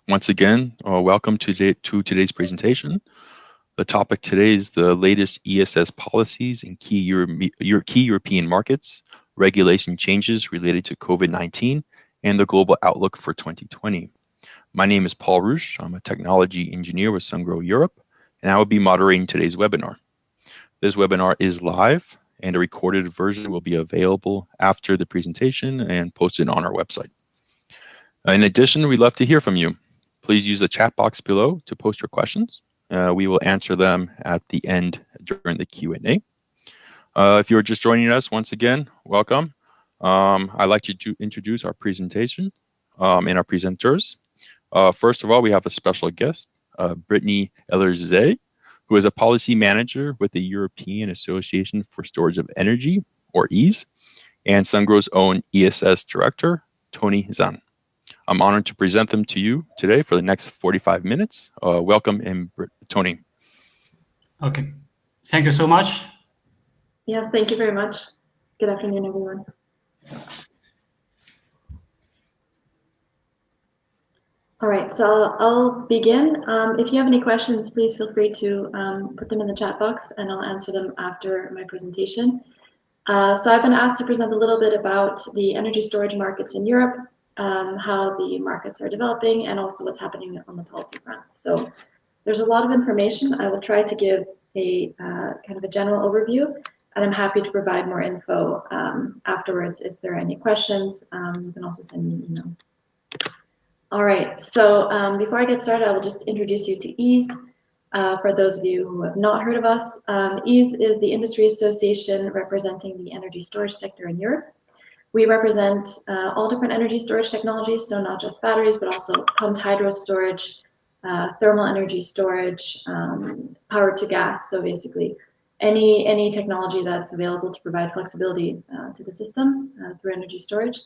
Once again, welcome to today's presentation. The topic today is the latest ESS policies in key European markets, regulation changes related to COVID-19, and the global outlook for 2020. My name is Paul Rusch. I'm a technology engineer with Sungrow Europe, and I will be moderating today's webinar. This webinar is live, and a recorded version will be available after the presentation and posted on our website. In addition, we'd love to hear from you. Please use the chat box below to post your questions. We will answer them at the end during the Q&A. If you're just joining us, once again, welcome. I'd like to introduce our presentation and our presenters. First of all, we have a special guest, Brittany Ellerzee, who is a policy manager with the European Association for Storage of Energy, or EASE, and Sungrow's own ESS director, Tony Zahn. I'm honored to present them to you today for the next 45 minutes. Welcome, Tony. Okay, thank you so much. Yes, thank you very much. Good afternoon, everyone. All right, so I'll begin. If you have any questions, please feel free to put them in the chat box and I'll answer them after my presentation. So I've been asked to present a little bit about the energy storage markets in Europe, how the markets are developing, and also what's happening on the policy front. So there's a lot of information. I will try to give a kind of a general overview, and I'm happy to provide more info afterwards if there are any questions. You can also send me an email. All right, so before I get started, I will just introduce you to EASE. For those of you who have not heard of us, EASE is the industry association representing the energy storage sector in Europe. We represent all different energy storage technologies, so not just batteries, but also pumped hydro storage, thermal energy storage, power to gas. So basically, any technology that's available to provide flexibility to the system through energy storage.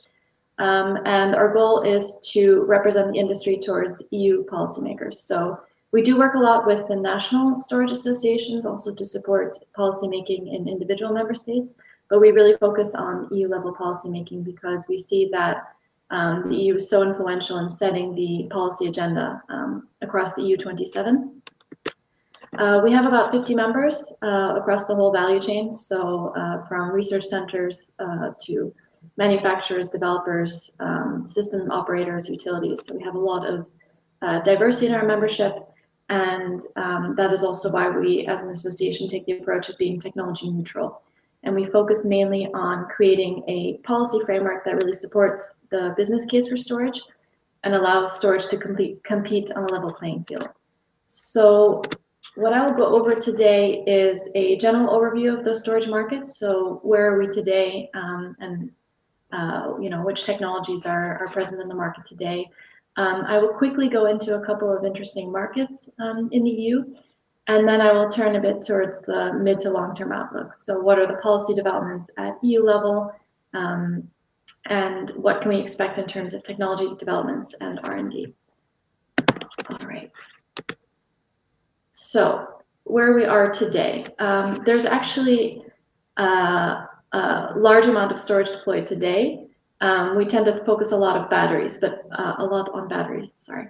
And our goal is to represent the industry towards EU policymakers. So we do work a lot with the national storage associations, also to support policymaking in individual member states. But we really focus on EU-level policymaking because we see that the EU is so influential in setting the policy agenda across the EU 27. We have about 50 members across the whole value chain, so from research centers to manufacturers, developers, system operators, utilities. So we have a lot of diversity in our membership, and that is also why we, as an association, take the approach of being technology neutral. And we focus mainly on creating a policy framework that really supports the business case for storage and allows storage to compete on a level playing field. So what I will go over today is a general overview of the storage market. So where are we today, and you know, which technologies are present in the market today. I will quickly go into a couple of interesting markets in the EU. And then I will turn a bit towards the mid to long-term outlook. So what are the policy developments at EU level, and what can we expect in terms of technology developments and R&D? All right. So where we are today, there's actually a large amount of storage deployed today. We tend to focus a lot on batteries, sorry.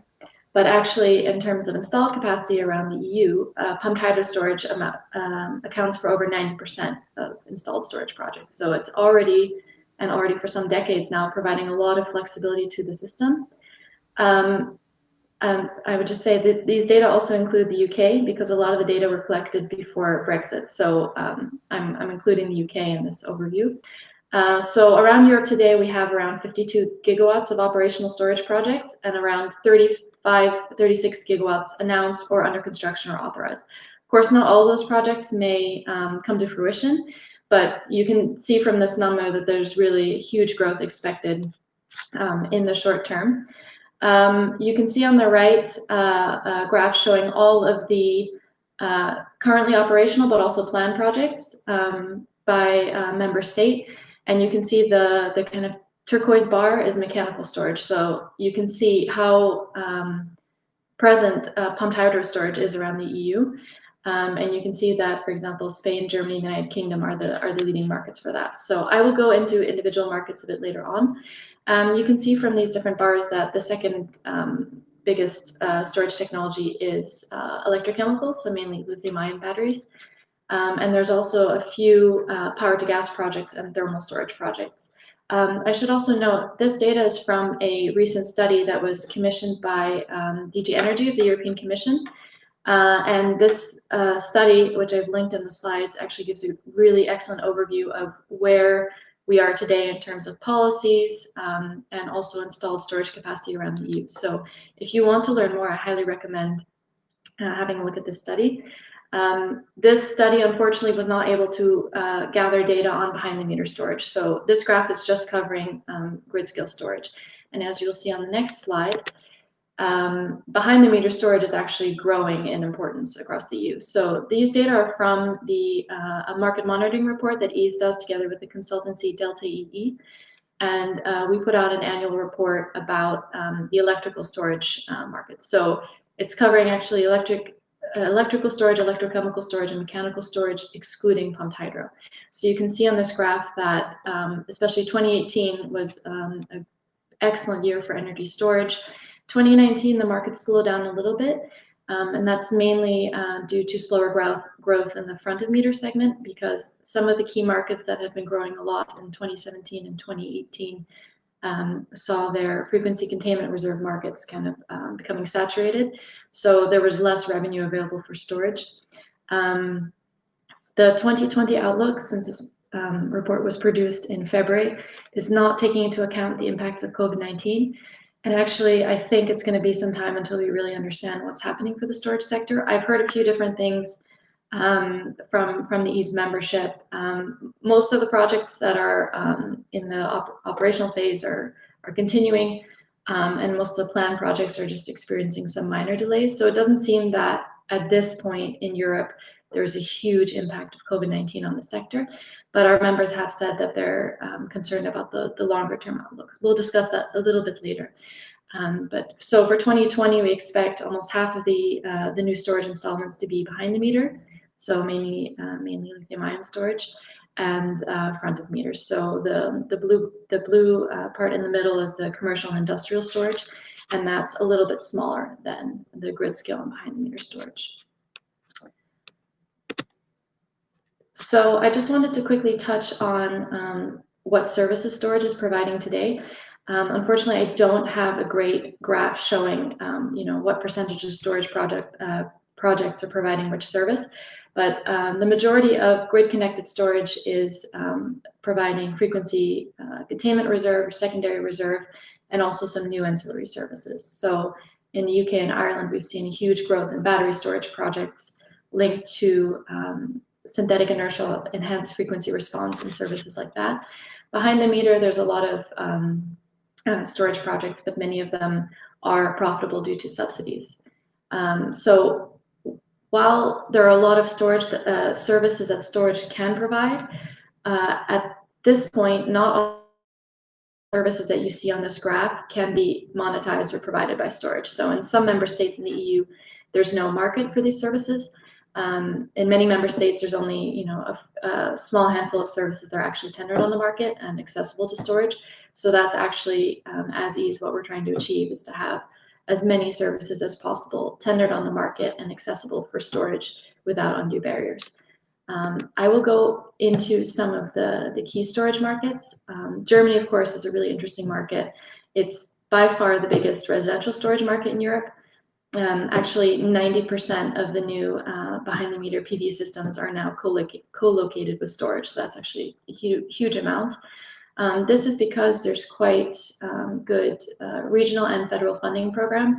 But actually, in terms of installed capacity around the EU, pumped hydro storage accounts for over 90% of installed storage projects. So it's already for some decades now, providing a lot of flexibility to the system. I would just say that these data also include the UK because a lot of the data were collected before Brexit. So I'm including the UK in this overview. So around Europe today, we have around 52 gigawatts of operational storage projects and around 36 gigawatts announced or under construction or authorized. Of course, not all of those projects may come to fruition, but you can see from this number that there's really huge growth expected in the short term. You can see on the right a graph showing all of the currently operational but also planned projects by member state. And you can see the kind of turquoise bar is mechanical storage. So you can see how present pumped hydro storage is around the EU. And you can see that, for example, Spain, Germany, United Kingdom are the leading markets for that. So I will go into individual markets a bit later on. You can see from these different bars that the second biggest storage technology is electrochemicals, so mainly lithium-ion batteries. And there's also a few power-to-gas projects and thermal storage projects. I should also note, this data is from a recent study that was commissioned by DG Energy of the European Commission. And this study, which I've linked in the slides, actually gives a really excellent overview of where we are today in terms of policies and also installed storage capacity around the EU. So if you want to learn more, I highly recommend having a look at this study. This study, unfortunately, was not able to gather data on behind-the-meter storage. So this graph is just covering grid-scale storage. And as you'll see on the next slide, behind-the-meter storage is actually growing in importance across the EU. So these data are from the a market monitoring report that EASE does together with the consultancy Delta EE. And we put out an annual report about the electrical storage market. So it's covering actually electrical storage, electrochemical storage, and mechanical storage, excluding pumped hydro. So you can see on this graph that especially 2018 was an excellent year for energy storage. 2019, the market slowed down a little bit, and that's mainly due to slower growth in the front-of-meter segment, because some of the key markets that had been growing a lot in 2017 and 2018 saw their frequency containment reserve markets kind of becoming saturated. So there was less revenue available for storage. The 2020 outlook, since this report was produced in February, is not taking into account the impacts of COVID-19. And actually, I think it's going to be some time until we really understand what's happening for the storage sector. I've heard a few different things from the EASE membership. Most of the projects that are in the operational phase are continuing, and most of the planned projects are just experiencing some minor delays. So it doesn't seem that at this point in Europe, there's a huge impact of COVID-19 on the sector. But our members have said that they're concerned about the longer term outlooks. We'll discuss that a little bit later. But so for 2020, we expect almost half of the new storage installments to be behind the meter, so mainly lithium-ion storage, and front of meters. So the blue part in the middle is the commercial and industrial storage, and that's a little bit smaller than the grid scale and behind the meter storage. So I just wanted to quickly touch on what services storage is providing today. Unfortunately, I don't have a great graph showing what percentage of storage projects are providing which service, but the majority of grid-connected storage is providing frequency containment reserve, secondary reserve, and also some new ancillary services. So in the UK and Ireland, we've seen a huge growth in battery storage projects linked to synthetic inertial enhanced frequency response and services like that. Behind the meter, there's a lot of storage projects, but many of them are profitable due to subsidies. So while there are a lot of storage services that storage can provide, at this point, not all services that you see on this graph can be monetized or provided by storage. So in some member states in the EU, there's no market for these services. In many member states, there's only a small handful of services that are actually tendered on the market and accessible to storage. So that's actually, as EASE, what we're trying to achieve is to have as many services as possible tendered on the market and accessible for storage without undue barriers. I will go into some of the key storage markets. Germany, of course, is a really interesting market. It's by far the biggest residential storage market in Europe. Actually, 90% of the new behind-the-meter PV systems are now co-located with storage. So that's actually a huge amount. This is because there's quite good regional and federal funding programs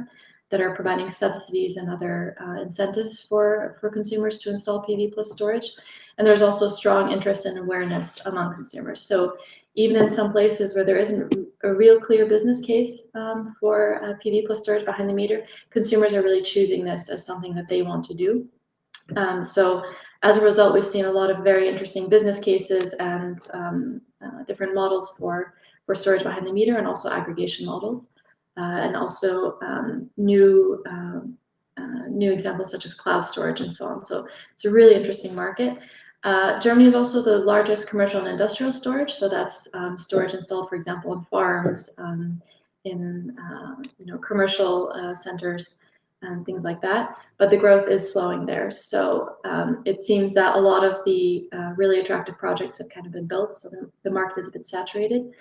that are providing subsidies and other incentives for consumers to install PV plus storage. And there's also strong interest and awareness among consumers. So even in some places where there isn't a real clear business case for PV plus storage behind the meter, consumers are really choosing this as something that they want to do. So as a result, we've seen a lot of very interesting business cases and different models for storage behind the meter, and also aggregation models, and also new examples such as cloud storage and so on. So it's a really interesting market. Germany is also the largest commercial and industrial storage, so that's storage installed, for example, on farms, in commercial centers and things like that. But the growth is slowing there, so it seems that a lot of the really attractive projects have kind of been built, so the market is a bit saturated.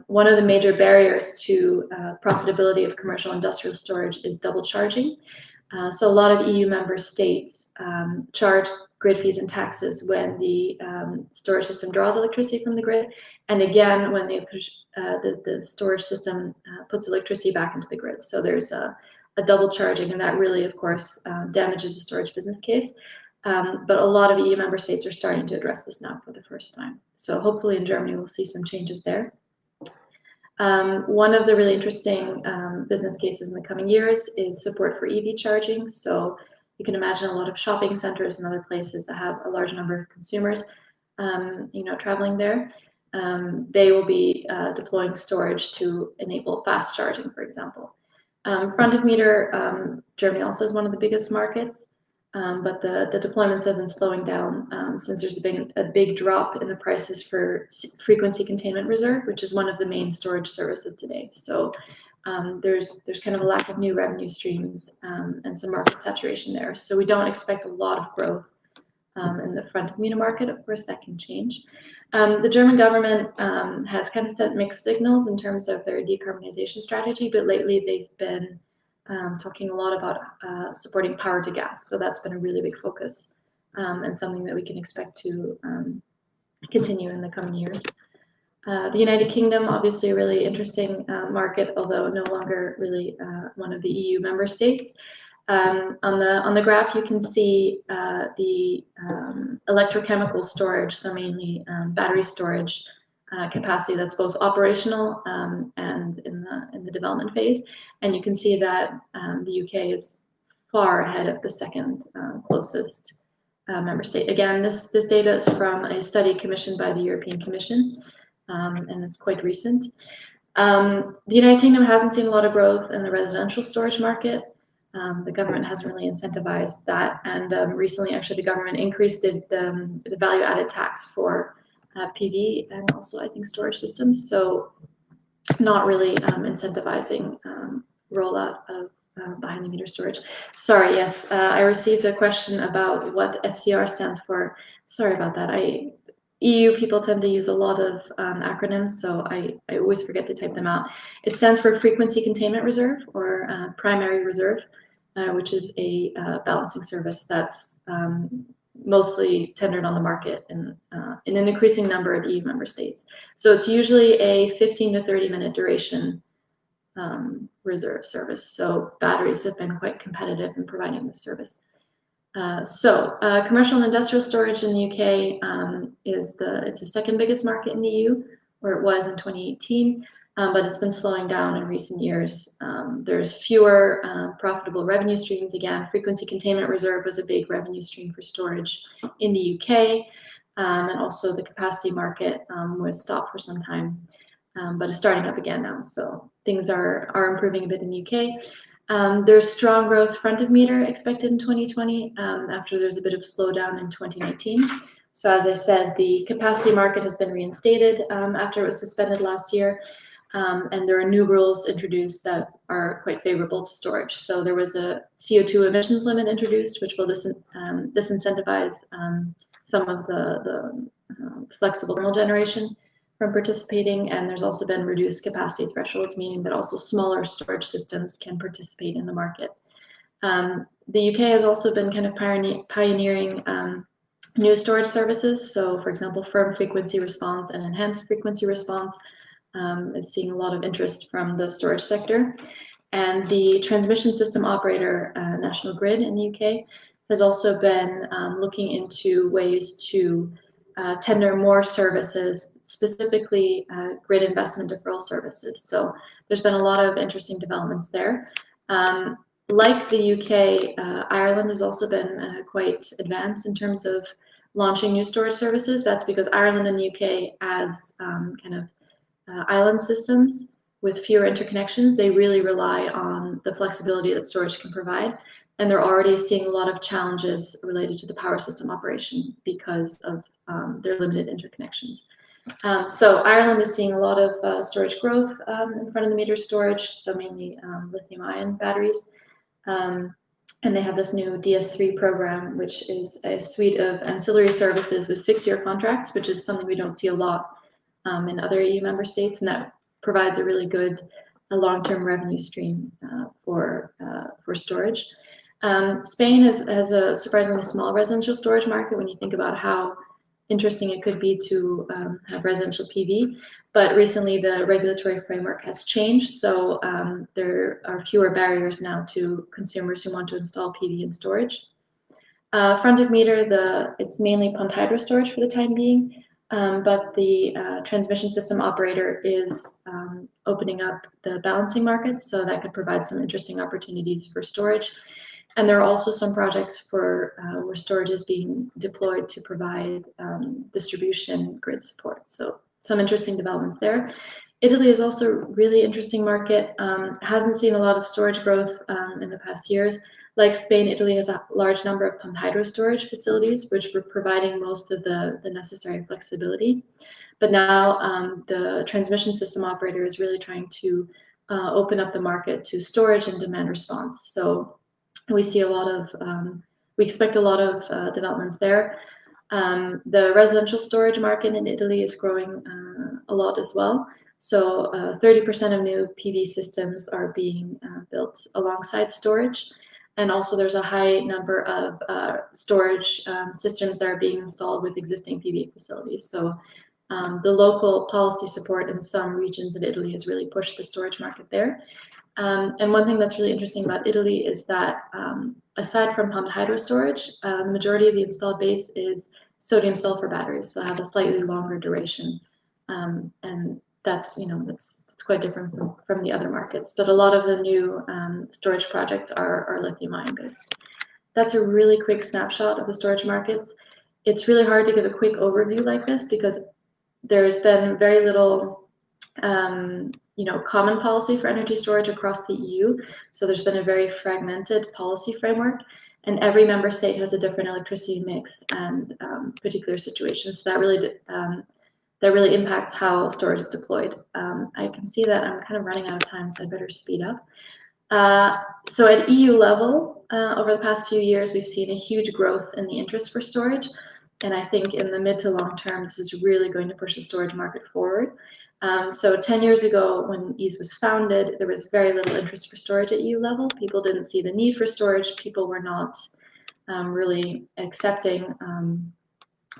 One of the major barriers to profitability of commercial industrial storage is double charging. So a lot of EU member states charge grid fees and taxes when the storage system draws electricity from the grid, and again when the storage system puts electricity back into the grid. So there's a double charging, and that really, of course, damages the storage business case. But a lot of EU member states are starting to address this now for the first time. So hopefully in Germany we'll see some changes there. One of the really interesting business cases in the coming years is support for EV charging. So you can imagine a lot of shopping centers and other places that have a large number of consumers, traveling there. They will be deploying storage to enable fast charging, for example. Front of meter, Germany also is one of the biggest markets. But the deployments have been slowing down since there's been a big drop in the prices for frequency containment reserve, which is one of the main storage services today. So there's kind of a lack of new revenue streams and some market saturation there. So we don't expect a lot of growth in the front of meter market. Of course, that can change. The German government has kind of sent mixed signals in terms of their decarbonization strategy, but lately they've been talking a lot about supporting power to gas. So that's been a really big focus and something that we can expect to continue in the coming years. The United Kingdom, obviously a really interesting market, although no longer really one of the EU member states. On the graph, you can see the electrochemical storage, so mainly battery storage capacity that's both operational and in the development phase. And you can see that the UK is far ahead of the second closest member state. Again, this data is from a study commissioned by the European Commission, and it's quite recent. The United Kingdom hasn't seen a lot of growth in the residential storage market. The government hasn't really incentivized that, and recently, actually, the government increased the value-added tax for PV and also, I think, storage systems. So, not really incentivizing rollout of behind-the-meter storage. Sorry, yes, I received a question about what FCR stands for. Sorry about that. EU people tend to use a lot of acronyms, so I always forget to type them out. It stands for Frequency Containment Reserve, or Primary Reserve, which is a balancing service that's mostly tendered on the market in an increasing number of EU member states. So it's usually a 15 to 30 minute duration reserve service. So batteries have been quite competitive in providing this service. Commercial and industrial storage in the UK it's the second biggest market in the EU, where it was in 2018, but it's been slowing down in recent years. There's fewer profitable revenue streams. Again, frequency containment reserve was a big revenue stream for storage in the UK, and also the capacity market was stopped for some time, but is starting up again now. So things are improving a bit in the UK. There's strong growth front of meter expected in 2020 after there's a bit of slowdown in 2019. So as I said, the capacity market has been reinstated after it was suspended last year, and there are new rules introduced that are quite favorable to storage. So there was a CO2 emissions limit introduced, which will disincentivize some of the flexible thermal generation from participating, and there's also been reduced capacity thresholds, meaning that also smaller storage systems can participate in the market. The UK has also been kind of pioneering new storage services. So, for example, firm frequency response and enhanced frequency response is seeing a lot of interest from the storage sector. And the transmission system operator, National Grid in the UK, has also been looking into ways to tender more services, specifically grid investment deferral services. So there's been a lot of interesting developments there. Like the UK, Ireland has also been quite advanced in terms of launching new storage services. That's because Ireland and the UK, as kind of island systems with fewer interconnections, they really rely on the flexibility that storage can provide. and they're already seeing a lot of challenges related to the power system operation because of their limited interconnections. So Ireland is seeing a lot of storage growth in front of the meter storage, so mainly lithium-ion batteries. And they have this new DS3 program, which is a suite of ancillary services with 6-year contracts, which is something we don't see a lot in other EU member states, and that provides a really good long-term revenue stream for storage. Spain has a surprisingly small residential storage market when you think about how interesting it could be to have residential PV. But recently the regulatory framework has changed, so there are fewer barriers now to consumers who want to install PV and storage. Front of meter, it's mainly pumped hydro storage for the time being, but the transmission system operator is opening up the balancing market, so that could provide some interesting opportunities for storage. And there are also some projects for where storage is being deployed to provide distribution grid support. So some interesting developments there. Italy is also a really interesting market. Hasn't seen a lot of storage growth in the past years. Like Spain, Italy has a large number of pumped hydro storage facilities, which were providing most of the necessary flexibility. But now the transmission system operator is really trying to open up the market to storage and demand response. So we see we expect a lot of developments there. The residential storage market in Italy is growing a lot as well. So 30% of new PV systems are being built alongside storage. And also there's a high number of storage systems that are being installed with existing PV facilities. So the local policy support in some regions of Italy has really pushed the storage market there. And one thing that's really interesting about Italy is that aside from pumped hydro storage, the majority of the installed base is sodium sulfur batteries, so have a slightly longer duration. And that's quite different from the other markets. But a lot of the new storage projects are lithium-ion based. That's a really quick snapshot of the storage markets. It's really hard to give a quick overview like this because there's been very little common policy for energy storage across the EU. So there's been a very fragmented policy framework, and every member state has a different electricity mix and particular situations. So that really impacts how storage is deployed. I can see that I'm kind of running out of time, so I better speed up. So at EU level, over the past few years, we've seen a huge growth in the interest for storage. And I think in the mid to long term, this is really going to push the storage market forward. So 10 years ago, when ESE was founded, there was very little interest for storage at EU level. People didn't see the need for storage. People were not really accepting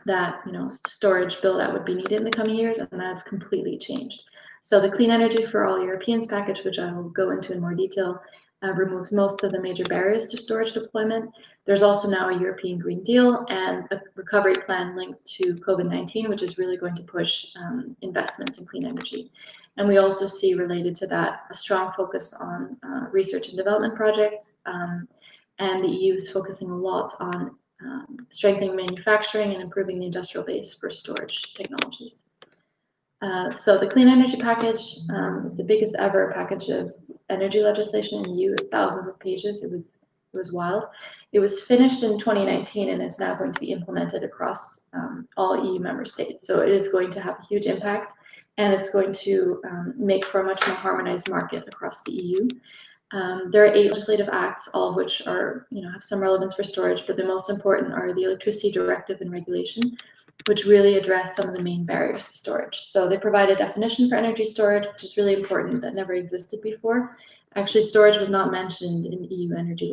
that storage build-out would be needed in the coming years, and that has completely changed. So the Clean Energy for All Europeans package, which I will go into in more detail, removes most of the major barriers to storage deployment. There's also now a European Green Deal and a recovery plan linked to COVID-19, which is really going to push investments in clean energy. And we also see related to that a strong focus on research and development projects. And the EU is focusing a lot on strengthening manufacturing and improving the industrial base for storage technologies. So the Clean Energy Package is the biggest ever package of energy legislation in the EU, thousands of pages. It was wild. It was finished in 2019 and is now going to be implemented across all EU member states. So it is going to have a huge impact, and it's going to make for a much more harmonized market across the EU. There are 8 legislative acts, all of which are, have some relevance for storage, but the most important are the Electricity Directive and Regulation, which really address some of the main barriers to storage. So they provide a definition for energy storage, which is really important, that never existed before. Actually, storage was not mentioned in EU energy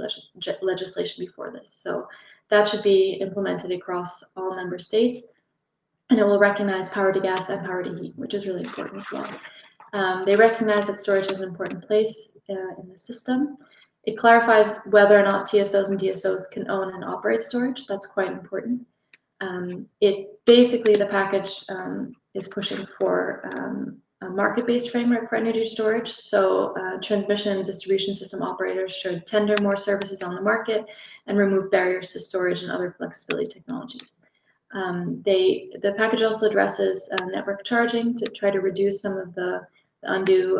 legislation before this. So that should be implemented across all member states, and it will recognize power to gas and power to heat, which is really important as well. They recognize that storage has an important place in the system. It clarifies whether or not TSOs and DSOs can own and operate storage. That's quite important. The package is pushing for a market-based framework for energy storage. So transmission and distribution system operators should tender more services on the market and remove barriers to storage and other flexibility technologies. The package also addresses network charging to try to reduce some of the undue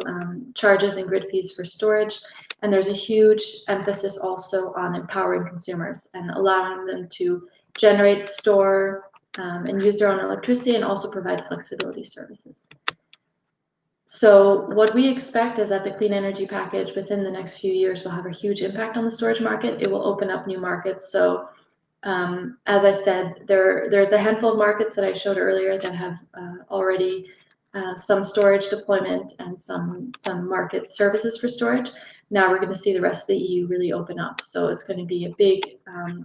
charges and grid fees for storage. And there's a huge emphasis also on empowering consumers and allowing them to generate, store, and use their own electricity, and also provide flexibility services. So what we expect is that the clean energy package within the next few years will have a huge impact on the storage market. It will open up new markets. So as I said, there's a handful of markets that I showed earlier that have already some storage deployment and some market services for storage. Now we're going to see the rest of the EU really open up. So it's going to be a big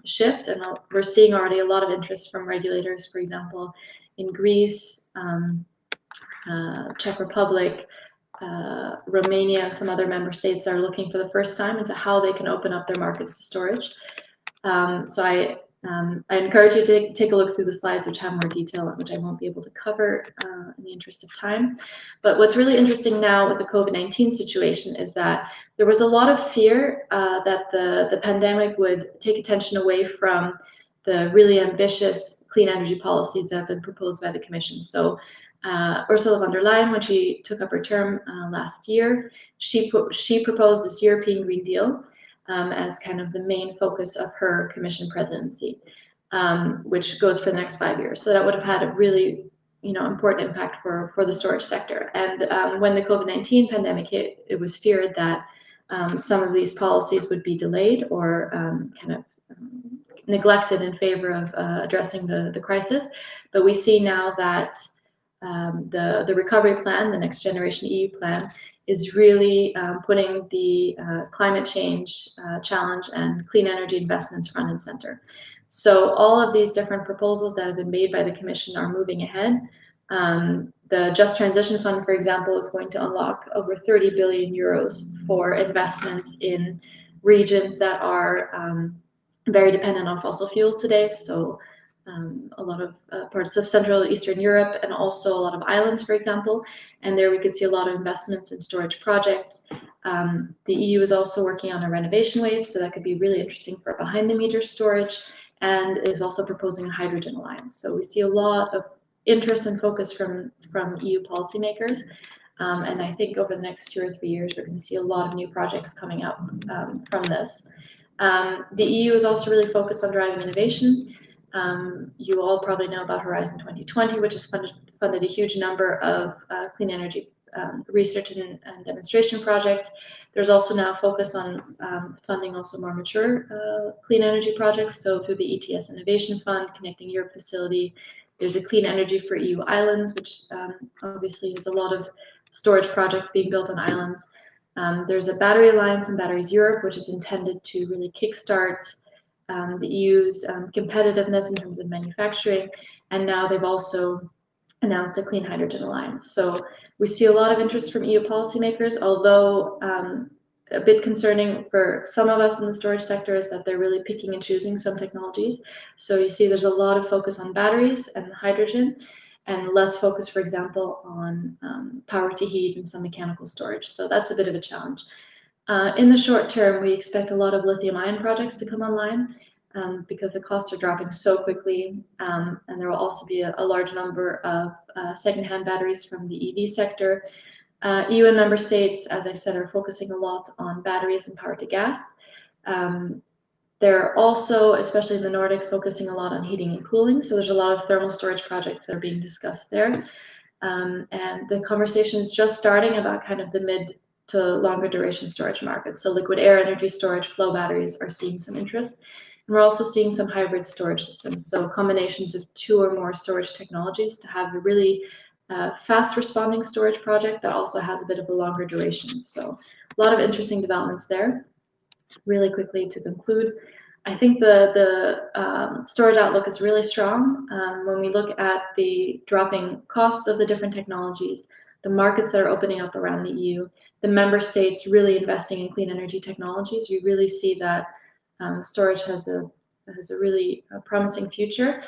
shift, and we're seeing already a lot of interest from regulators, for example, in Greece, Czech Republic, Romania, and some other member states that are looking for the first time into how they can open up their markets to storage. So I encourage you to take a look through the slides, which have more detail, which I won't be able to cover in the interest of time. But what's really interesting now with the COVID-19 situation is that there was a lot of fear that the pandemic would take attention away from the really ambitious clean energy policies that have been proposed by the Commission. So Ursula von der Leyen, when she took up her term last year, she proposed this European Green Deal as kind of the main focus of her Commission presidency, which goes for the next 5 years. So that would have had a really, important impact for the storage sector. And when the COVID-19 pandemic hit, it was feared that some of these policies would be delayed or kind of neglected in favor of addressing the crisis. But we see now that the recovery plan, the Next Generation EU plan, is really putting the climate change challenge and clean energy investments front and center. So all of these different proposals that have been made by the Commission are moving ahead. The Just Transition Fund, for example, is going to unlock over 30 billion euros for investments in regions that are very dependent on fossil fuels today. So a lot of parts of Central and Eastern Europe, and also a lot of islands, for example. And there we could see a lot of investments in storage projects. The EU is also working on a renovation wave, so that could be really interesting for behind-the-meter storage, and is also proposing a hydrogen alliance. So we see a lot of interest and focus from EU policymakers. And I think over the next 2 or 3 years, we're going to see a lot of new projects coming up from this. The EU is also really focused on driving innovation. You all probably know about Horizon 2020, which has funded a huge number of clean energy research and demonstration projects. There's also now a focus on funding also more mature clean energy projects. So through the ETS Innovation Fund, Connecting Europe facility, there's a Clean Energy for EU Islands, which obviously is a lot of storage projects being built on islands. There's a Battery Alliance and Batteries Europe, which is intended to really kickstart the EU's competitiveness in terms of manufacturing, and now they've also announced a Clean Hydrogen Alliance. So we see a lot of interest from EU policymakers, although a bit concerning for some of us in the storage sector is that they're really picking and choosing some technologies. So you see there's a lot of focus on batteries and hydrogen, and less focus, for example, on power to heat and some mechanical storage. So that's a bit of a challenge. In the short term, we expect a lot of lithium-ion projects to come online because the costs are dropping so quickly, and there will also be a large number of second-hand batteries from the EV sector. EU and member states, as I said, are focusing a lot on batteries and power to gas. They're also, especially in the Nordics, focusing a lot on heating and cooling. So there's a lot of thermal storage projects that are being discussed there. And the conversation is just starting about kind of the mid to longer duration storage markets. So liquid air energy storage, flow batteries are seeing some interest. And we're also seeing some hybrid storage systems. So combinations of 2 or more storage technologies to have a really fast responding storage project that also has a bit of a longer duration. So a lot of interesting developments there. Really quickly to conclude, I think the storage outlook is really strong. When we look at the dropping costs of the different technologies, the markets that are opening up around the EU, the member states really investing in clean energy technologies, you really see that storage has a really promising future.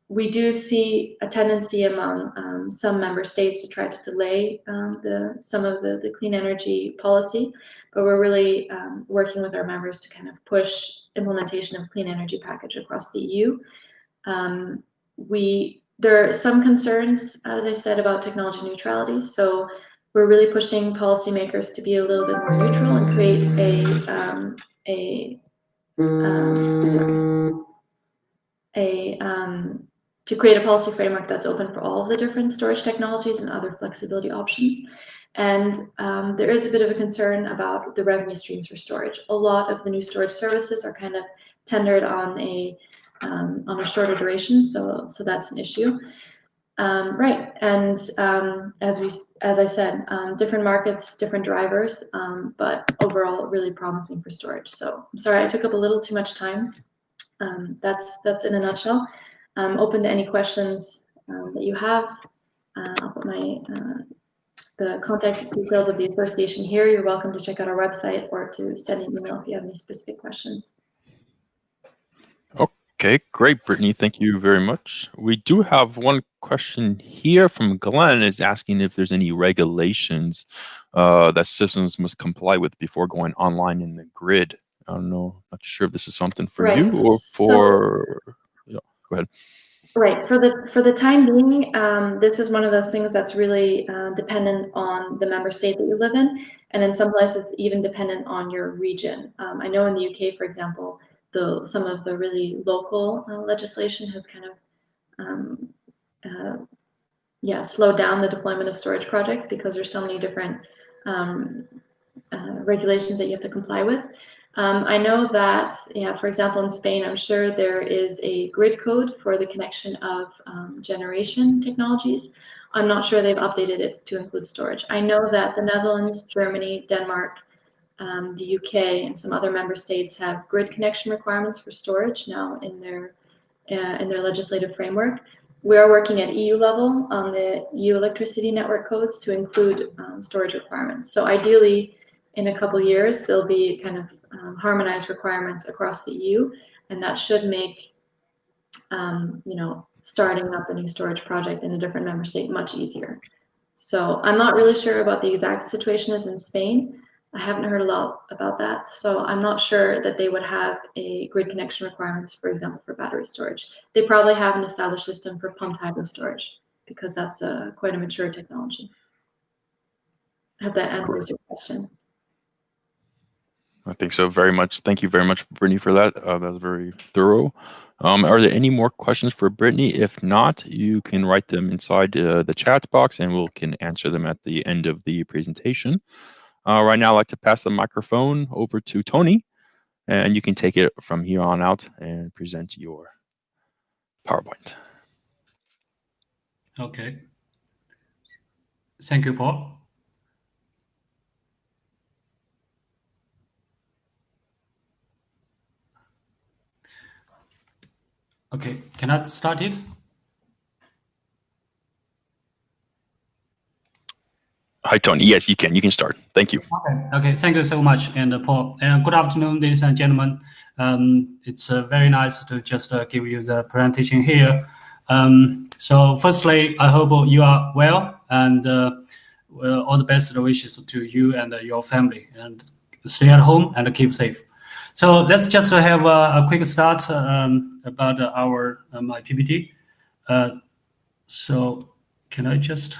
We do see a tendency among some member states to try to delay some of the clean energy policy, but we're really working with our members to kind of push implementation of clean energy package across the EU. There are some concerns, as I said, about technology neutrality. So we're really pushing policymakers to be a little bit more neutral and create to create a policy framework that's open for all of the different storage technologies and other flexibility options. And there is a bit of a concern about the revenue streams for storage. A lot of the new storage services are kind of tendered on a shorter duration, so that's an issue. Right, and as I said, different markets, different drivers, but overall really promising for storage. So I'm sorry I took up a little too much time. That's in a nutshell. I'm open to any questions that you have. I'll put the contact details of the association here. You're welcome to check out our website or to send an email if you have any specific questions. Okay, great, Brittany. Thank you very much. We do have one question here from Glenn. Is asking if there's any regulations that systems must comply with before going online in the grid. I don't know. Not sure if this is something for you or for. Yeah, go ahead. Right. For the time being, this is one of those things that's really dependent on the member state that you live in, and in some places it's even dependent on your region. I know in the UK, for example, some of the really local legislation has kind of slowed down the deployment of storage projects because there's so many different regulations that you have to comply with. I know that, for example, in Spain, I'm sure there is a grid code for the connection of generation technologies. I'm not sure they've updated it to include storage. I know that the Netherlands, Germany, Denmark, the UK, and some other member states have grid connection requirements for storage now in their legislative framework. We are working at EU level on the EU electricity network codes to include storage requirements. So ideally, in a couple of years, there'll be kind of harmonized requirements across the EU, and that should make starting up a new storage project in a different member state much easier. So I'm not really sure about the exact situation as in Spain. I haven't heard a lot about that, so I'm not sure that they would have a grid connection requirements, for example, for battery storage. They probably have an established system for pumped hydro storage because that's quite a mature technology. I hope that answers your question. I think so very much. Thank you very much, Brittany, for that. That was very thorough. Are there any more questions for Brittany? If not, you can write them inside the chat box and we can answer them at the end of the presentation. Right now, I'd like to pass the microphone over to Tony, and you can take it from here on out and present your PowerPoint. Okay. Thank you, Paul. Okay, can I start it? Hi, Tony. Yes, you can. You can start. Thank you. Okay. Thank you so much, and Paul. And good afternoon, ladies and gentlemen. It's very nice to just give you the presentation here. So, firstly, I hope you are well, and all the best wishes to you and your family. And stay at home and keep safe. So let's just have a quick start about my PPT. So can I just...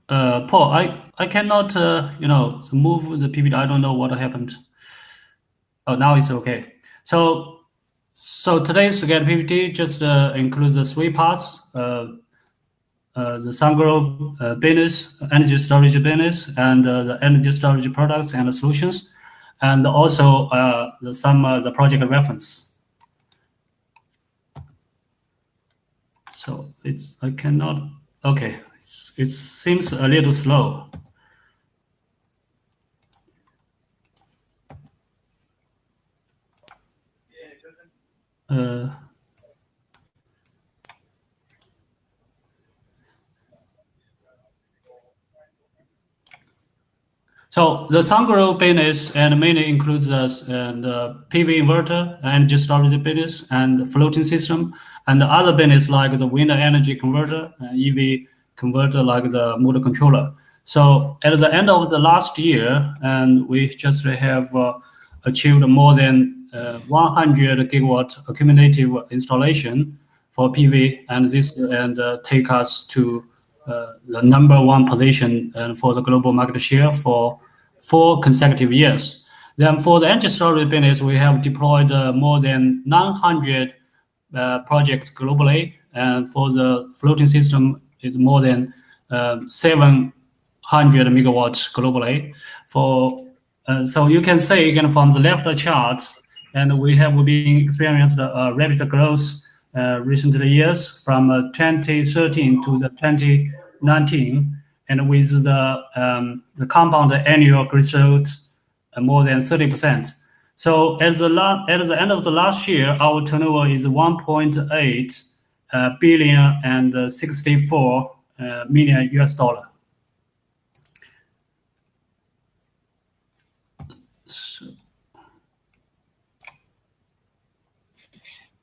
Paul, I cannot, move the PPT. I don't know what happened. Oh, now it's okay. So today's again PPT just includes the three parts: the Sungrow business, energy storage business, and the energy storage products and the solutions, and also the project reference. So I cannot. Okay. It seems a little slow. So the Sungrow business and mainly includes the PV inverter, energy storage business, and the floating system, and the other business like the wind energy converter, EV converter like the motor controller. So at the end of the last year, and we just have achieved more than 100 gigawatt cumulative installation for PV, and this take us to the #1 position for the global market share for 4 consecutive years. Then for the energy storage business, we have deployed more than 900 projects globally, and for the floating system, it's more than 700 megawatts globally. So you can see again from the left chart, and we have been experienced rapid growth recent years from 2013 to 2019, and with the compound annual growth rate more than 30%. So at the end of the last year, our turnover is 1.8 billion and 64 million US dollar.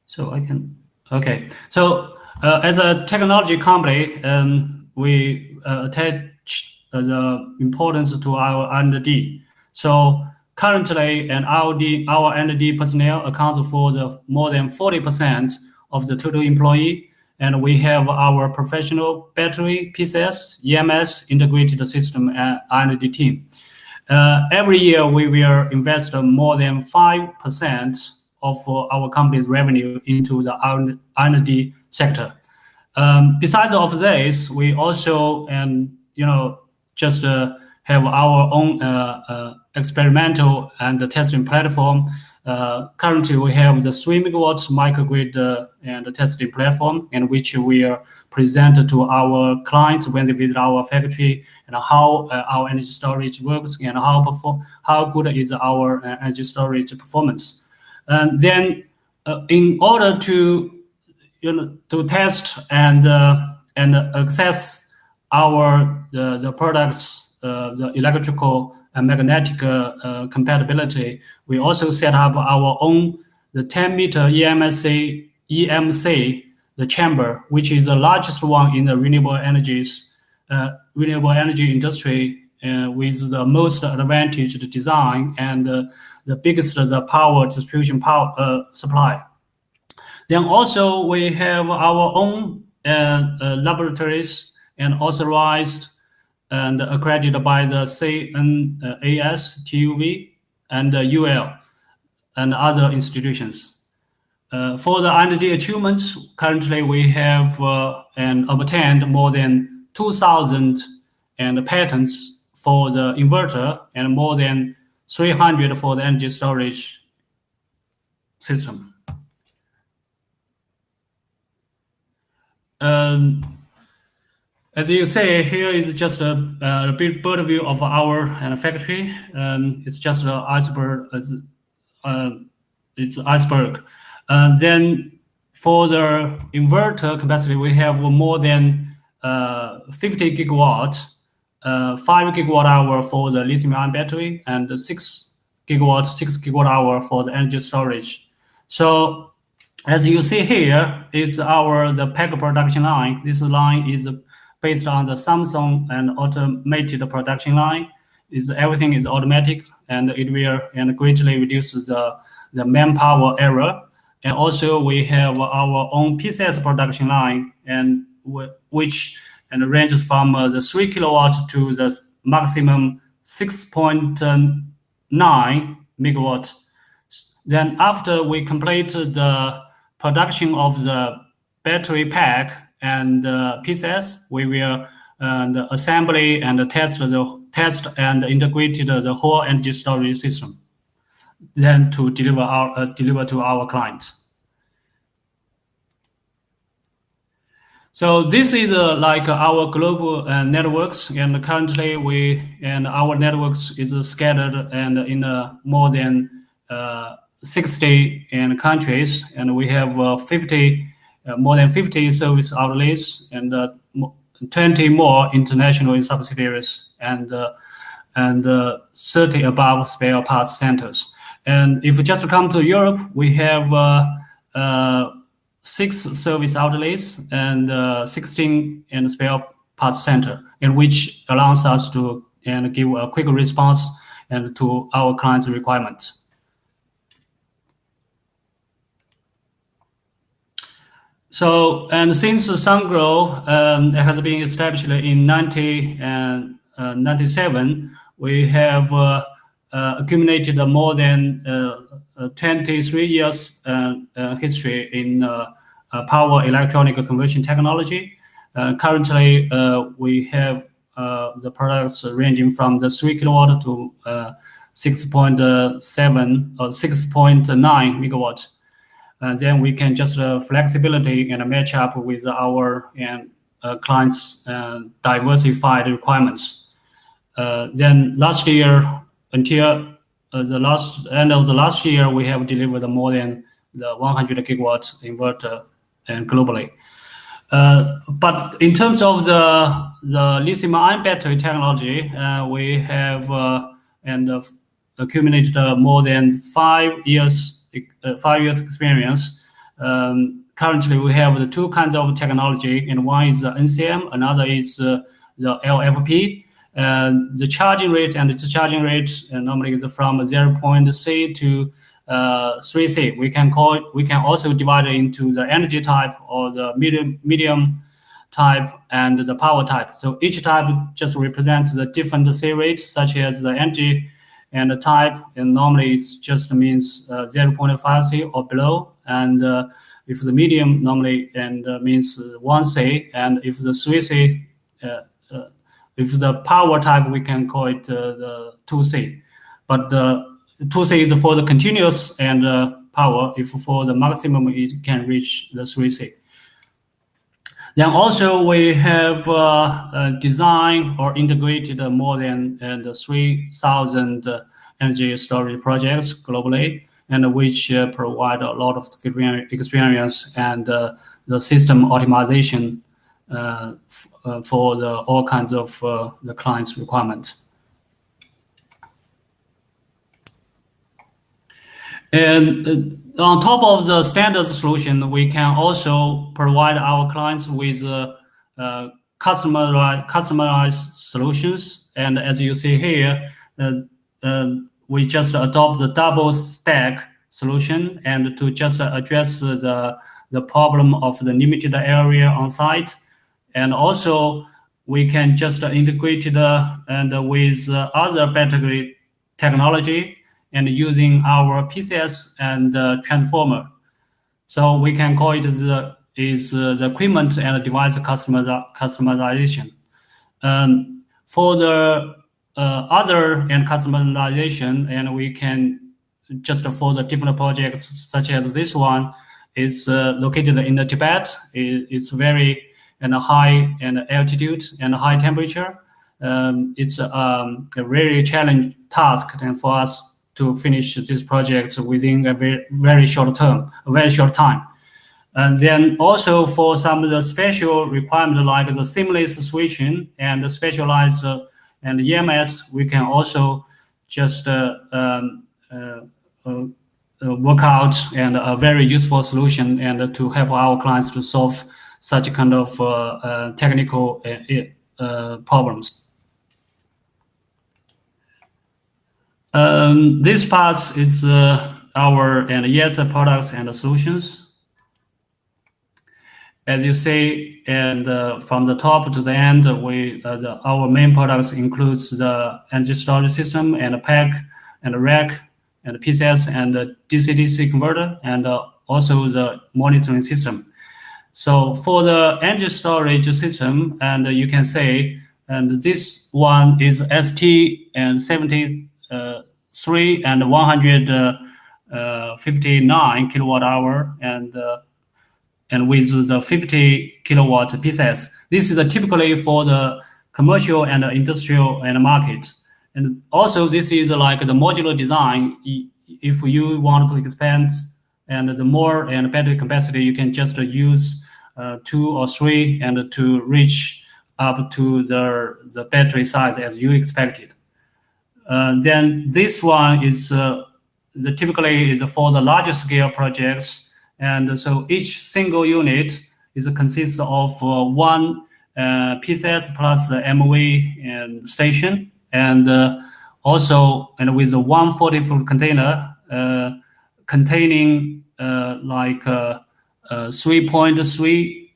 So I can, okay. So as a technology company, we attach the importance to our R&D. So currently, and our R&D personnel accounts for more than 40% of the total employee, and we have our professional battery, PCS, EMS, integrated system, and R&D team. Every year, we will invest more than 5% of our company's revenue into the R&D sector. Besides of this, we also, just have our own experimental and testing platform. Currently, we have the 3 megawatts microgrid and testing platform, in which we are presented to our clients when they visit our factory, and how our energy storage works, and how good is our energy storage performance. And then, in order to test and access the products, the electrical and magnetic compatibility, we also set up our own the 10-meter EMC, the chamber, which is the largest one in the renewable energy industry, with the most advantaged design and the biggest power distribution supply. Then also we have our own laboratories and authorized and accredited by the CNAS, TUV, and UL, and other institutions. For the R&D achievements, currently we have obtained more than 2,000 patents for the inverter, and more than 300 for the energy storage system. As you say, here is just a big bird view of our factory. It's just an iceberg. It's iceberg. Then for the inverter capacity, we have more than 50 gigawatts, 5 gigawatt hour for the lithium-ion battery, and 6 gigawatt hour for the energy storage. So as you see here, is the pack production line. This line is based on the Samsung and automated production line. Everything is automatic, and it will greatly reduce the manpower error. And also we have our own PCS production line, and which ranges from the 3 kilowatt to the maximum 6.9 megawatt. Then after we complete the production of the battery pack and PCS, we will assembly and test and integrate the whole energy storage system, then to deliver to our clients. So this is like our global networks, and currently our networks is scattered and in more than 60 countries, and we have more than 50 service outlets, and 20 more international subsidiaries, and 30 above spare parts centers. And if we just come to Europe, we have 6 service outlets and 16 spare parts center, in which allows us to give a quick response and to our clients' requirements. So, and since Sungrow has been established in 1997, we have accumulated more than 23 years history in power electronic conversion technology. Currently, we have the products ranging from the 3 kilowatt to 6.7 or 6.9 megawatts. Then we can just flexibility and match up with our clients' diversified requirements. Then last year, until the end of the last year, we have delivered more than the 100 gigawatts inverter and globally. But in terms of the lithium-ion battery technology, we have accumulated more than 5 years experience. Currently, we have the two kinds of technology, and one is the NCM, another is the LFP. The charging rate and the discharging rate normally is from 0.C to 3C. We can also divide it into the energy type or the medium type and the power type. So each type just represents the different C rate, such as the energy and the type, and normally it just means 0.5C or below. And if the medium normally means 1C, and if the 3C, if the power type, we can call it the 2C. But the 2C is for the continuous and power. If for the maximum, it can reach the 3C. Then also we have designed or integrated more than 3,000 energy storage projects globally, and which provide a lot of experience and the system optimization for all kinds of the client's requirements. And on top of the standard solution, we can also provide our clients with customized solutions. And as you see here, we just adopt the double stack solution and to just address the problem of the limited area on site. And also we can just integrate it with other battery technology and using our PCS and transformer. So we can call it the equipment and device customization. For the other and customization, and we can just for the different projects such as this one is located in the Tibet. It's very high altitude and high temperature. It's a very challenging task and for us to finish this project within a very short time. And then also for some of the special requirements like the seamless switching and the specialized and EMS, we can also just work out and a very useful solution and to help our clients to solve such kind of technical problems. This part is our ESS products and solutions. As you see, and from the top to the end, our main products includes the energy storage system and a pack and a rack and a PCS and a DC-DC converter and also the monitoring system. So for the energy storage system, and you can say, and this one is ST and 73 and 159 kilowatt hour and with the 50 kilowatt PCS. This is typically for the commercial and industrial and market. And also this is like the modular design. If you want to expand and the more and better capacity, you can just use 2 or 3 and to reach up to the battery size as you expected. Then this one is typically is for the larger scale projects. And so each single unit consists of one PCS plus the MOE and station, and also with a 140-foot container containing 3.34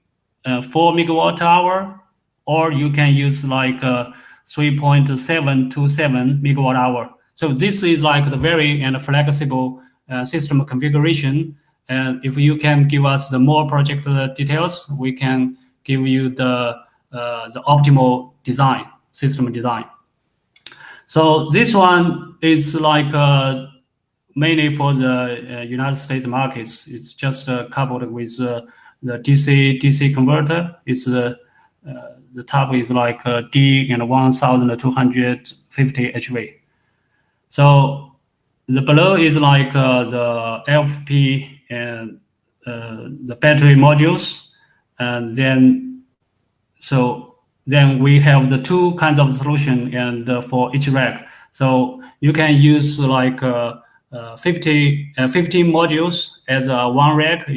megawatt hour, or you can use like 3.727 megawatt hour. So this is like the very flexible system configuration. And if you can give us the more project details, we can give you the optimal design, system design. So this one is like mainly for the United States markets. It's just coupled with the DC converter. It's the type is like D and 1250 HV. So the below is like the LFP and the battery modules, and then we have the two kinds of solution and for each rack. So you can use like 15 modules as one rack.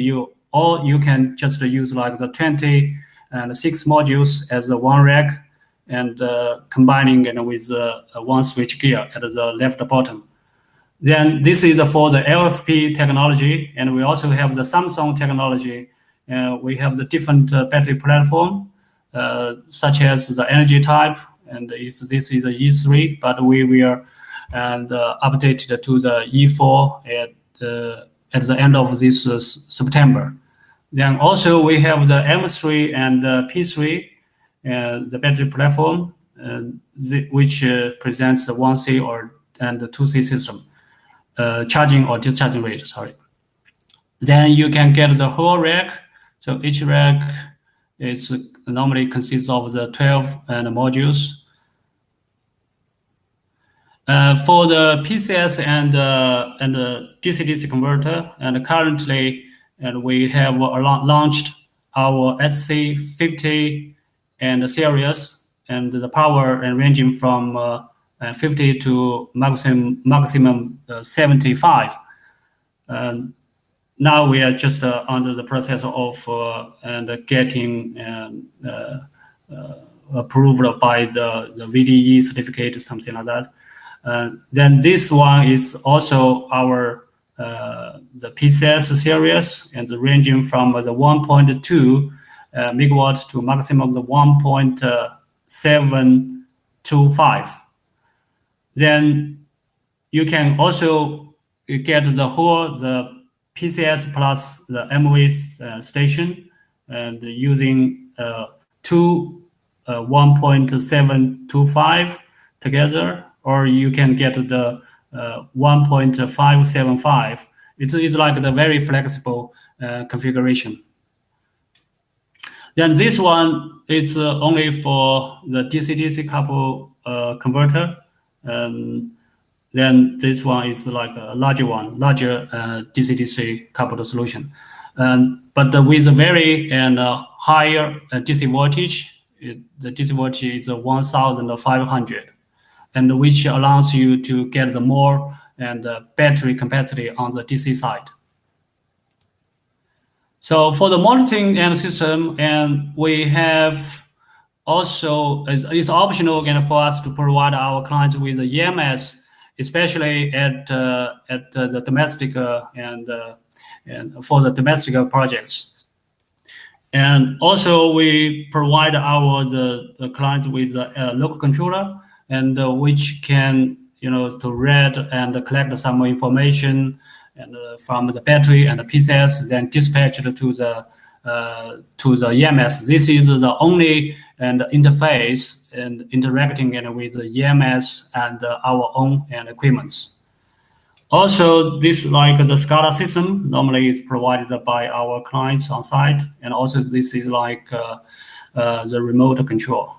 Or you can just use like the 26 modules as one rack, and combining with one switch gear at the left bottom. Then this is for the LFP technology, and we also have the Samsung technology. We have the different battery platform, such as the energy type, and this is a E3, but we will update it to the E4 at the end of this September. Then also we have the M3 and P3, the battery platform, which presents the 1C and the 2C system, charging or discharging rate, sorry. Then you can get the whole rack. So each rack is normally consists of the 12 modules. For the PCS and the DC-DC converter, and currently, we have launched our SC50 and series, and the power ranging from 50 to maximum 75. Now we are just under the process of getting approved by the VDE certificate, something like that. Then this one is also our the PCS series, and ranging from the 1.2 megawatt to maximum the 1.725. Then you can also get the PCS plus the MV station, and using two 1.725 together, or you can get the 1.575. It is like the very flexible configuration. Then this one is only for the DC-DC couple converter. Then this one is like a larger DC-DC coupled solution. But with a very higher DC voltage, the DC voltage is 1,500, and which allows you to get the more battery capacity on the DC side. So for the monitoring and system, and we have also, it's optional for us to provide our clients with the EMS, especially at the domestic and for the domestic projects. And also we provide the clients with a local controller, and which can to read and collect some information and from the battery and the PCS, then dispatch it to the EMS. This is the only interface and interacting with the EMS and our own equipments. Also, this like the SCADA system normally is provided by our clients on site, and also this is like the remote control.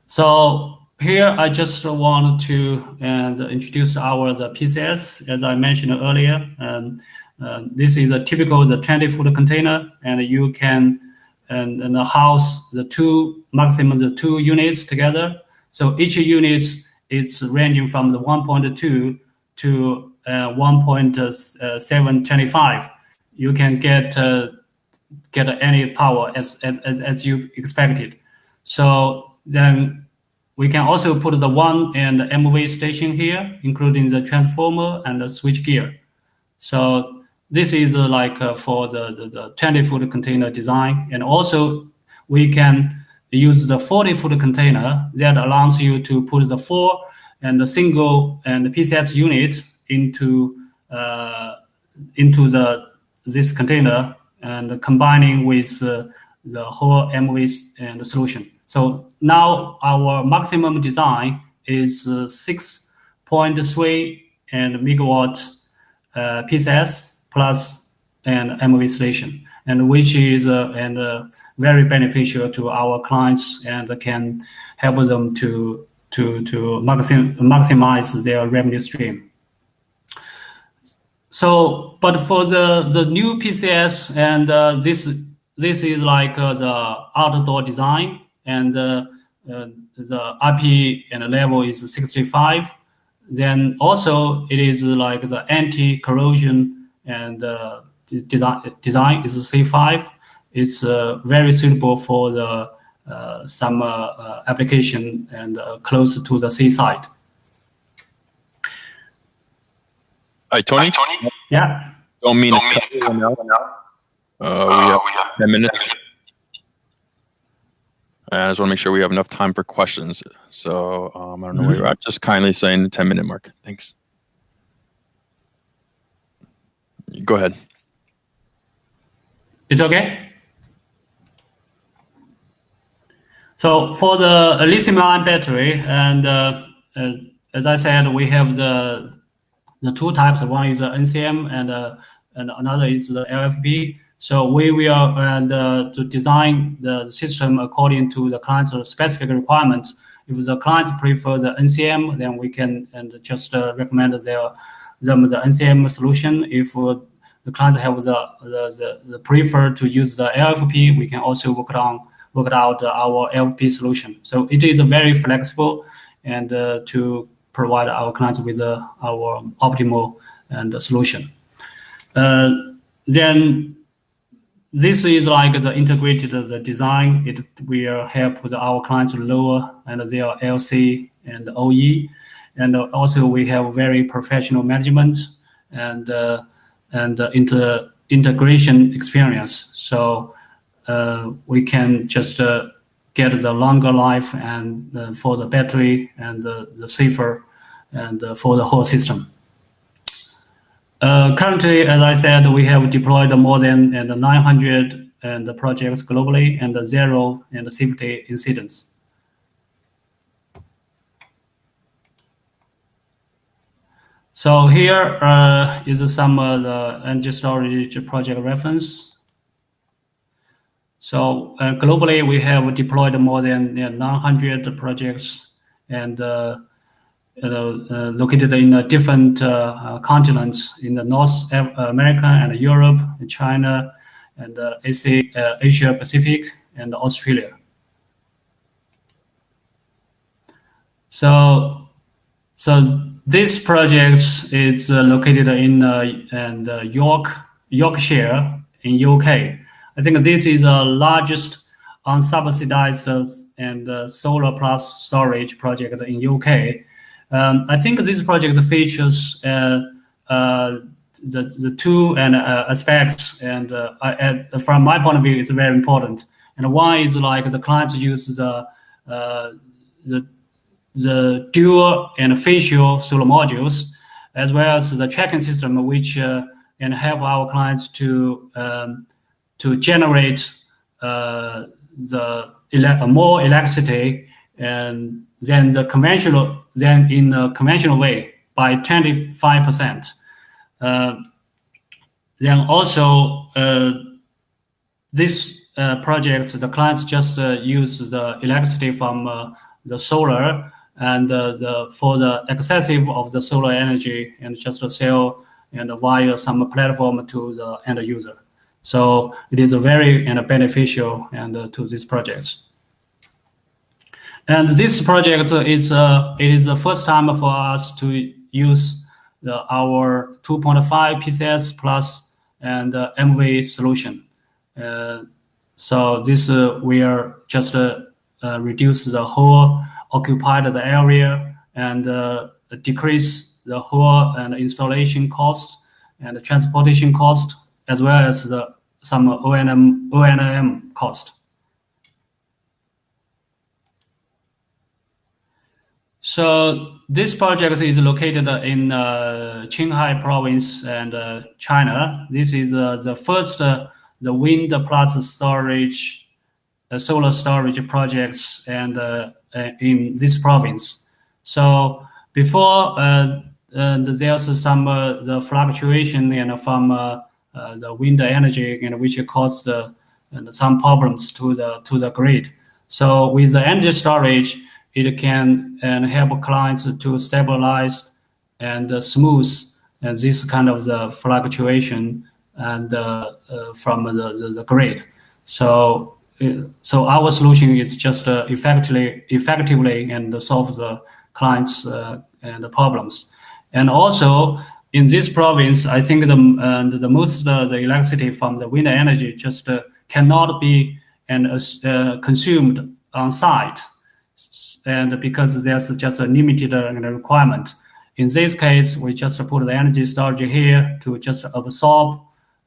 So here I just want to introduce the PCS, as I mentioned earlier. This is a typical 20-foot container, and you can house the maximum the two units together. So each unit is ranging from the 1.2 to 1.725. You can get any power as you expected. So then we can also put the one and the MV station here, including the transformer and the switch gear. So this is for the 20-foot container design. And also we can use the 40-foot container that allows you to put the 4 and the single and the PCS unit into this container and combining with the whole MV and the solution. So now our maximum design is 6.3 and megawatt PCS plus an MV station, and which is very beneficial to our clients and can help them to maximize their revenue stream. So, but for the new PCS, and this is like the outdoor design, and the IP and level is 65. Then also it is like the anti-corrosion and design is C5. It's very suitable for the some application and close to the seaside. Hi, Tony. Yeah. Don't mean to cut you now. We have 10 minutes. I just want to make sure we have enough time for questions. So I don't know where you're at. Just kindly saying the 10-minute mark. Thanks. Go ahead. It's okay. So for the lithium-ion battery, and as I said, we have the two types. One is the NCM, and another is the LFP. So we will to design the system according to the client's specific requirements. If the clients prefer the NCM, then we can just recommend them the NCM solution. If the clients have the prefer to use the LFP, we can also work out our LFP solution. So it is very flexible and to provide our clients with our optimal solution. Then this is like the integrated design. It will help our clients lower and their LC and OE, and also we have very professional management and integration experience. So we can just get the longer life and for the battery and the safer and for the whole system. Currently, as I said, we have deployed more than 900 projects globally and 0 safety incidents. So here is some of the energy storage project reference. So globally, we have deployed more than 900 projects and located in different continents in the North America and Europe, and China, and Asia Pacific, and Australia. So this project is located in Yorkshire in UK. I think this is the largest unsubsidized and solar plus storage project in UK. I think this project features the two aspects, and from my point of view, it's very important. And one is like the clients use the dual and facial solar modules, as well as the tracking system, which can help our clients to generate more electricity and than in the conventional way by 25%. Then also this project, the clients just use the electricity from the solar and for the excessive of the solar energy and just sell and via some platform to the end user. So it is a very beneficial to these projects. And this project is the first time for us to use our 2.5 PCS plus and MV solution. So this we are just reduce the whole occupy the area and decrease the whole and installation cost and the transportation cost, as well as some O&M cost. So this project is located in Qinghai province and China. This is the first the wind plus storage, solar storage projects and in this province. So before there's some the fluctuation and from the wind energy, and which caused some problems to the grid. So with the energy storage, it can help clients to stabilize and smooth this kind of the fluctuation and from the grid. So our solution is just effectively and solve the clients and the problems. And also in this province, I think the most the electricity from the wind energy just cannot be consumed on site, and because there's just a limited requirement. In this case, we just put the energy storage here to just absorb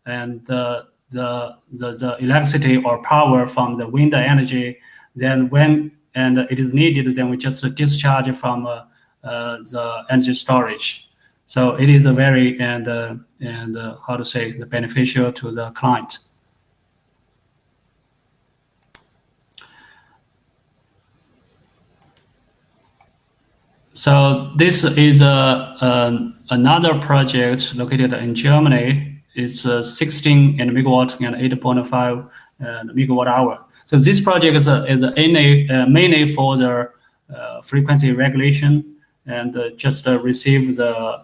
and the electricity or power from the wind energy. Then when it is needed, then we just discharge from the energy storage. So it is a very how to say, the beneficial to the client. So this is another project located in Germany. It's 16 megawatt and 8.5 megawatt hour. So this project is mainly for the frequency regulation and just receive the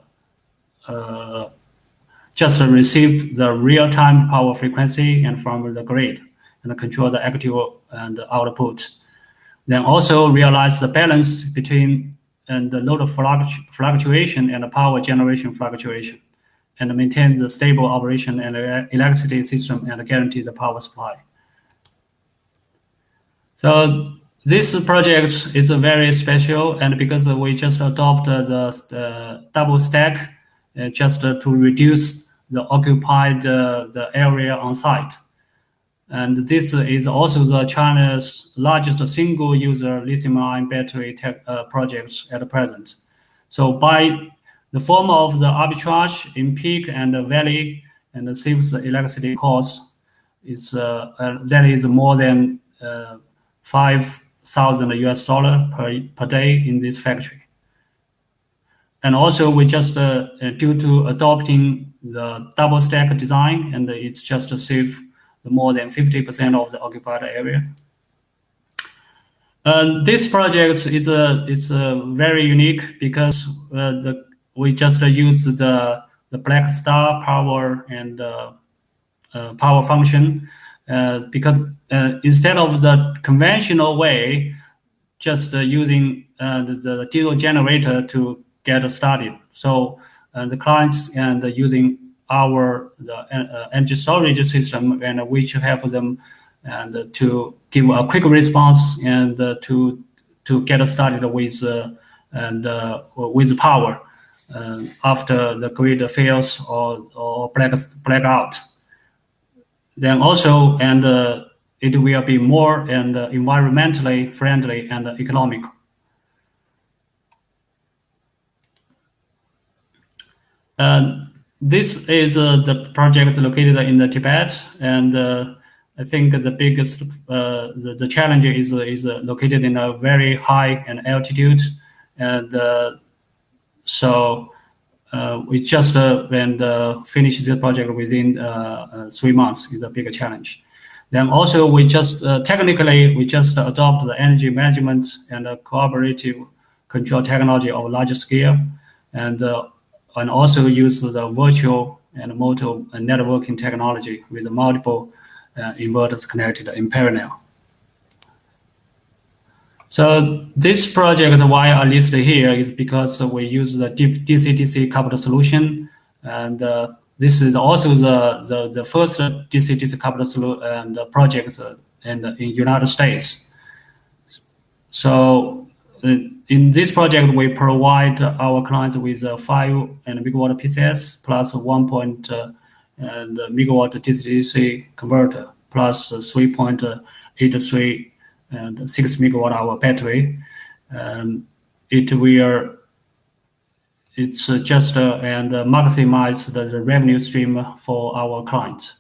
real-time power frequency and from the grid and control the active and output. Then also realize the balance between the load fluctuation and the power generation fluctuation, and maintain the stable operation and electricity system and guarantee the power supply. So this project is very special, and because we just adopt the double stack just to reduce the occupied the area on site. And this is also the China's largest single-user lithium-ion battery projects at present. So by the form of the arbitrage in peak and valley, and saves the electricity cost, that is more than $5,000 per day in this factory. And also we just due to adopting the double stack design, and it's just to save more than 50% of the occupied area. This project is very unique because we just use the black star power and power function because instead of the conventional way, just using the diesel generator to get started. So the clients and using the energy storage system, and which help them and to give a quick response and to get started with with power after the grid fails or black out. Then also it will be more environmentally friendly and economical. This is the project located in the Tibet, and I think the biggest the challenge is located in a very high altitude, and so we just finish the project within 3 months is a bigger challenge. Then also we just technically we just adopt the energy management and cooperative control technology of larger scale, and also use the virtual and motor networking technology with multiple inverters connected in parallel. So this project, why I listed here, is because we use the DC-DC coupled solution, and this is also the first DC-DC coupled project in the United States. So in this project, we provide our clients with 5 megawatt PCS plus 1 megawatt DC converter plus 3.83 and 6 megawatt hour battery. It's just and maximize the revenue stream for our clients.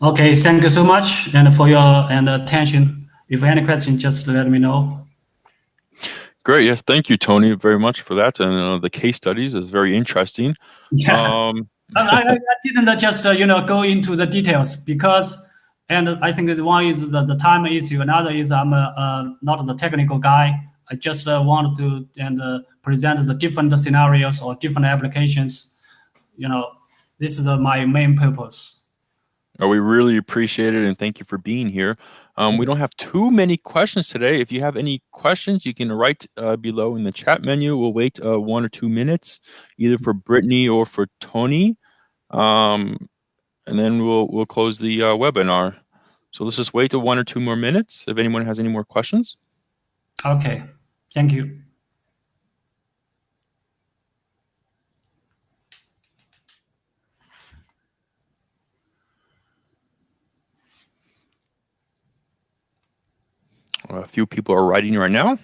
Okay, thank you so much and for your attention. If any question, just let me know. Great. Yes, thank you, Tony, very much for that. And the case studies is very interesting. Yeah. I didn't just go into the details because, and I think one is the time issue. Another is I'm not the technical guy. I just want to present the different scenarios or different applications. This is my main purpose. We really appreciate it, and thank you for being here. We don't have too many questions today. If you have any questions, you can write below in the chat menu. We'll wait 1 or 2 minutes, either for Brittany or for Tony, and then we'll close the webinar. So let's just wait 1 or 2 more minutes if anyone has any more questions. Okay, thank you. A few people are writing right now.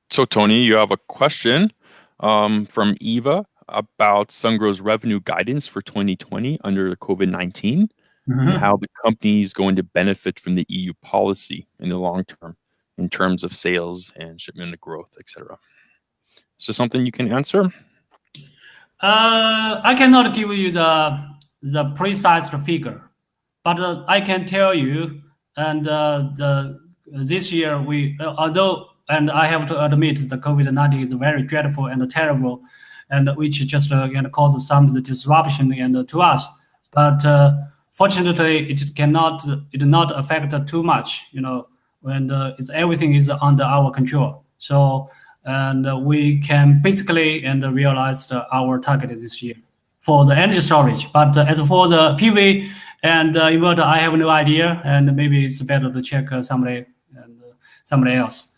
So, Tony, you have a question from Eva about Sungrow's revenue guidance for 2020 under the COVID-19 and how the company is going to benefit from the EU policy in the long term in terms of sales and shipment growth, etc. Is this something you can answer? I cannot give you the precise figure, but I can tell you, and this year and I have to admit, the COVID-19 is very dreadful and terrible, and which just causes some disruption to us. But fortunately, it did not affect too much, when everything is under our control. So. And we can basically realize our target this year for the energy storage. But as for the PV and inverter, I have no idea, and maybe it's better to check somebody else.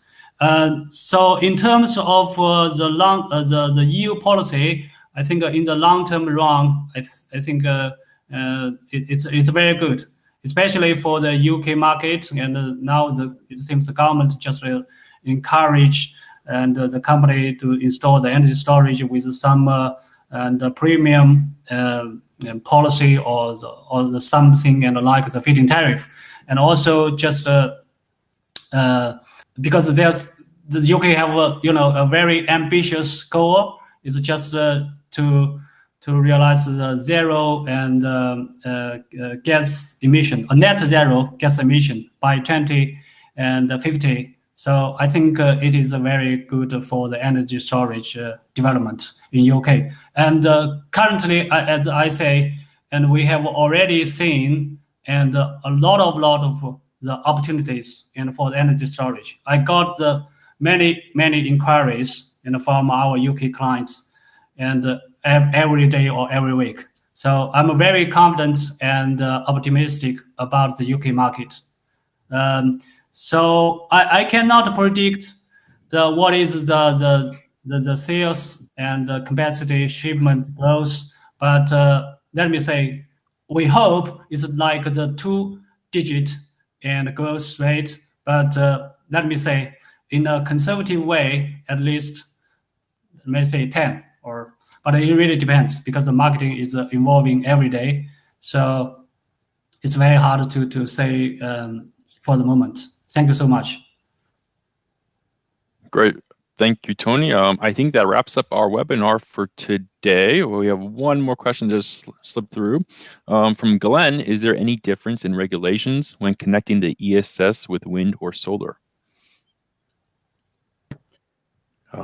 So in terms of the EU policy, I think in the long-term run, I think it's very good, especially for the UK market. And now it seems the government just encourage and the company to install the energy storage with some premium policy or the something like the feed-in tariff, and also just because the UK have a very ambitious goal is just to realize the zero and gas emission, a net zero gas emission by 2050. So I think it is very good for the energy storage development in UK. And currently, as I say, and we have already seen and a lot of the opportunities for the energy storage. I got the many inquiries from our UK clients and every day or every week. So I'm very confident and optimistic about the UK market. So I cannot predict what is the sales and capacity shipment growth, but let me say, we hope it's like the 2-digit and growth rate. But let me say, in a conservative way, at least, let me say 10 but it really depends because the marketing is evolving every day. So it's very hard to say for the moment. Thank you so much. Great. Thank you, Tony. I think that wraps up our webinar for today. We have one more question just slipped through. From Glenn, is there any difference in regulations when connecting the ESS with wind or solar?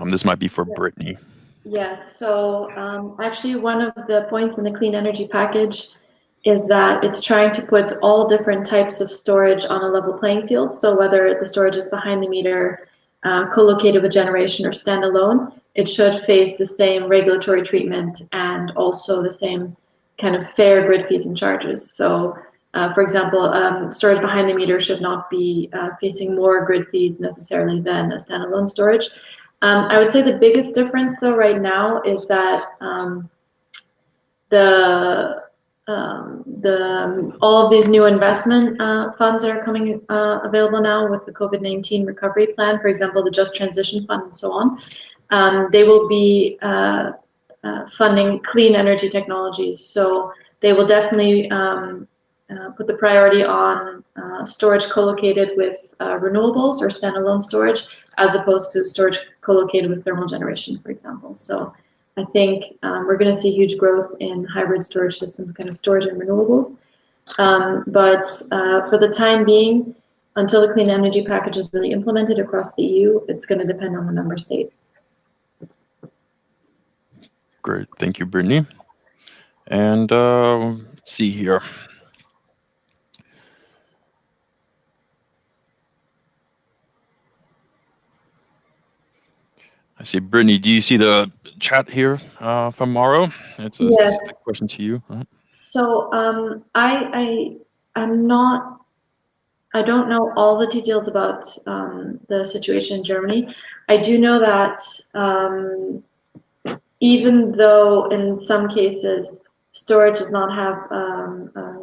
This might be for Brittany. Yes, so actually one of the points in the clean energy package is that it's trying to put all different types of storage on a level playing field. So whether the storage is behind the meter, co-located with generation or standalone, it should face the same regulatory treatment and also the same kind of fair grid fees and charges. So, for example, storage behind the meter should not be facing more grid fees necessarily than a standalone storage. I would say the biggest difference, though, right now is that all of these new investment funds that are coming available now with the COVID-19 recovery plan, for example, the Just Transition Fund and so on, they will be funding clean energy technologies. So they will definitely put the priority on storage co-located with renewables or standalone storage, as opposed to storage co-located with thermal generation, for example. So I think we're going to see huge growth in hybrid storage systems, kind of storage and renewables. But for the time being, until the clean energy package is really implemented across the EU, it's going to depend on the member state. Great, thank you, Brittany. And let's see here. I see, Brittany, do you see the chat here from Mauro? It's a specific question to you. So I don't know all the details about the situation in Germany. I do know that even though in some cases storage does not have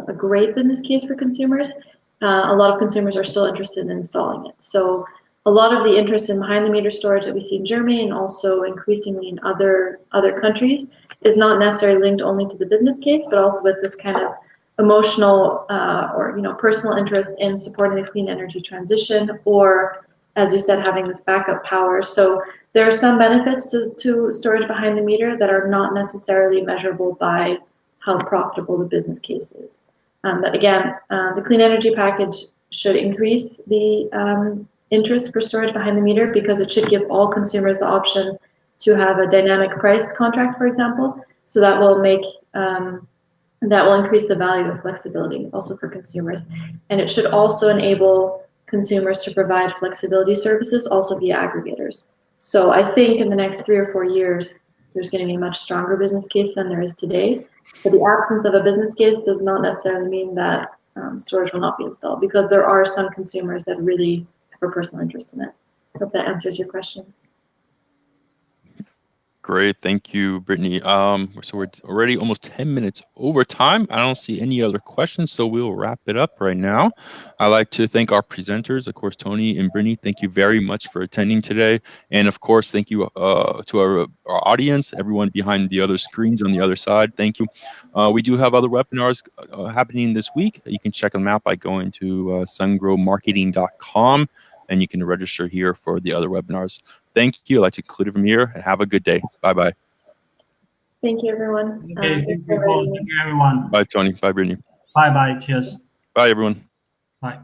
a great business case for consumers, a lot of consumers are still interested in installing it. So a lot of the interest in behind the meter storage that we see in Germany and also increasingly in other countries is not necessarily linked only to the business case, but also with this kind of emotional or personal interest in supporting the clean energy transition, or as you said, having this backup power. So there are some benefits to storage behind the meter that are not necessarily measurable by how profitable the business case is. But again, the clean energy package should increase the interest for storage behind the meter, because it should give all consumers the option to have a dynamic price contract, for example. So that will make that will increase the value of flexibility also for consumers. And it should also enable consumers to provide flexibility services also via aggregators. So I think in the next 3 or 4 years, there's going to be a much stronger business case than there is today. But the absence of a business case does not necessarily mean that storage will not be installed, because there are some consumers that really have a personal interest in it. I hope that answers your question. Great, thank you, Brittany. So we're already almost 10 minutes over time. I don't see any other questions, so we'll wrap it up right now. I'd like to thank our presenters, of course, Tony and Brittany. Thank you very much for attending today. And of course, thank you to our audience, everyone behind the other screens on the other side. Thank you. We do have other webinars happening this week. You can check them out by going to sungrowmarketing.com, and you can register here for the other webinars. Thank you. I'd like to conclude it from here, and have a good day. Bye-bye. Thank you, everyone. Okay, thank you, everyone. Bye, Tony. Bye, Brittany. Bye-bye. Cheers. Bye, everyone. Bye.